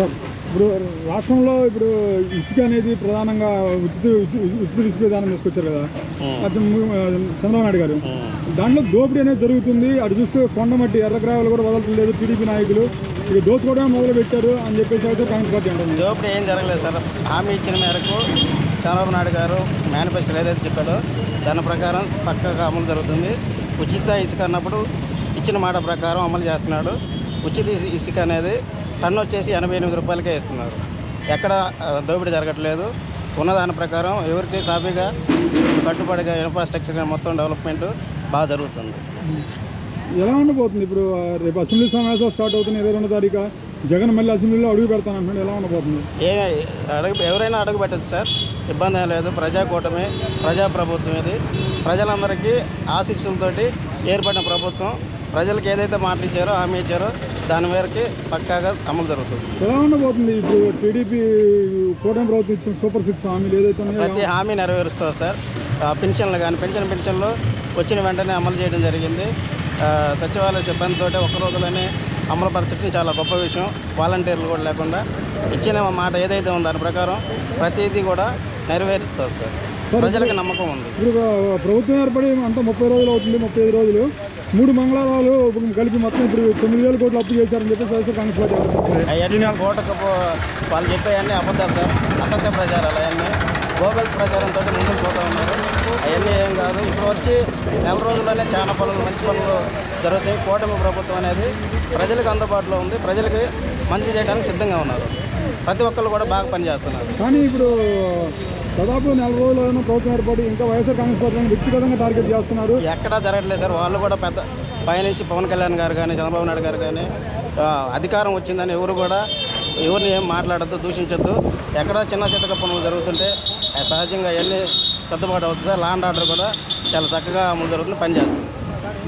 ఇప్పుడు రాష్ట్రంలో ఇసుక అనేది ప్రధానంగా ఉచిత ఇసుక విధానం తీసుకొచ్చారు కదా చంద్రబాబు నాయుడు గారు. దాంట్లో దోపిడీ అనేది జరుగుతుంది. అటు చూస్తే కొండమట్టి ఎర్రగ్రావాలు కూడా వదలట్లేదు టీడీపీ నాయకులు. ఇక దోచుకోవడం మొదలు పెట్టారు అని చెప్పేసి అయితే కాంగ్రెస్ పార్టీ అంటుంది. దోపిడీ ఏం జరగలేదు సార్. హామీ ఇచ్చిన మేరకు చంద్రబాబు నాయుడు గారు మేనిఫెస్టోలో ఏదైతే చెప్పాడో దాని ప్రకారం పక్కగా అమలు జరుగుతుంది. ఉచిత ఇసుక అన్నప్పుడు ఇచ్చిన మాట ప్రకారం అమలు చేస్తున్నాడు. ఉచిత ఇసుక అనేది టన్ను వచ్చేసి 88 రూపాయలకే ఇస్తున్నారు. ఎక్కడ దోపిడీ జరగట్లేదు. ఉన్నదాని ప్రకారం ఎవరికి సాఫీగా కట్టుబడిగా ఇన్ఫ్రాస్ట్రక్చర్ మొత్తం డెవలప్మెంట్ బాగా జరుగుతుంది. ఎలా ఉండబోతుంది ఇప్పుడు రేపు అసెంబ్లీ సమావేశాలు స్టార్ట్ అవుతుంది 22వ తారీఖు. జగన్ మళ్ళీ అసెంబ్లీలో అడుగు పెడతానంటున్నాడు. ఎలా ఉండబోతుంది? ఎవరైనా అడుగు పెట్టచ్చు సార్, ఇబ్బంది ఏం లేదు. ప్రజాకూటమి ప్రజాప్రభుత్వం ఇది. ప్రజలందరికీ ఆశీస్సులతోటి ఏర్పడిన ప్రభుత్వం. ప్రజలకు ఏదైతే మాట ఇచ్చారో హామీ ఇచ్చారో దాని మేరకి పక్కాగా అమలు జరుగుతుంది. ఎలా ఉండబోతుంది ఇప్పుడు టీడీపీ కూటమి ప్రభుత్వం ఇచ్చిన సూపర్ 6 హామీలు ఏదైతే ప్రతి హామీ నెరవేరుస్తారు సార్. పెన్షన్లు కానీ పెన్షన్లు వచ్చిన వెంటనే అమలు చేయడం జరిగింది. సచివాలయ సిబ్బందితో ఒక్క రోజులోనే అమలుపరచడం చాలా గొప్ప విషయం. వాలంటీర్లు కూడా లేకుండా ఇచ్చిన మాట ఏదైతే ఉందో దాని ప్రకారం ప్రతిదీ కూడా నెరవేరుస్తారు సార్. ప్రజలకు నమ్మకం ఉంది. ఇప్పుడు ప్రభుత్వం ఏర్పడి అంతా 30 రోజులు అవుతుంది. 35 రోజులు 3 మంగళవారాలు కలిపి మొత్తం ఇప్పుడు 9,000 కోట్లు అప్పు చేశారని చెప్పి కాంగ్రెస్ పార్టీ అవన్నీ కోటకు వాళ్ళు చెప్పేవన్నీ అబద్ధాలు సార్. అసత్య ప్రచారాలు అవన్నీ గోబెల్ ప్రచారంతో ముందుకు పోతూ ఉన్నారు. అవన్నీ ఏం కాదు. ఇప్పుడు వచ్చి నెల రోజుల్లోనే చాలా పనులు మంచి పనులు జరుగుతాయి. కూటమి ప్రభుత్వం అనేది ప్రజలకు అందుబాటులో ఉంది. ప్రజలకి మంచి చేయడానికి సిద్ధంగా ఉన్నారు. ప్రతి ఒక్కళ్ళు కూడా బాగా పనిచేస్తున్నారు. కానీ ఇప్పుడు దాదాపు 4 రోజుల్లోనూ ప్రభుత్వం ఏర్పడి ఇంకా వైఎస్ఆర్ కాంగ్రెస్ పార్టీని వ్యక్తిగతంగా టార్గెట్ చేస్తున్నారు. ఎక్కడా జరగట్లేదు సార్. వాళ్ళు కూడా పెద్ద పైనుంచి పవన్ కళ్యాణ్ గారు కానీ చంద్రబాబు నాయుడు గారు కానీ అధికారం వచ్చిందని ఎవరు కూడా ఎవరిని ఏం మాట్లాడద్దు, దూషించద్దు. ఎక్కడ చిన్న చితక పనులు జరుగుతుంటే సహజంగా అవన్నీ సర్దుబాటు అవుతుంది సార్. లా అండ్ ఆర్డర్ కూడా చాలా చక్కగా అమలు జరుగుతుంది, పనిచేస్తుంది.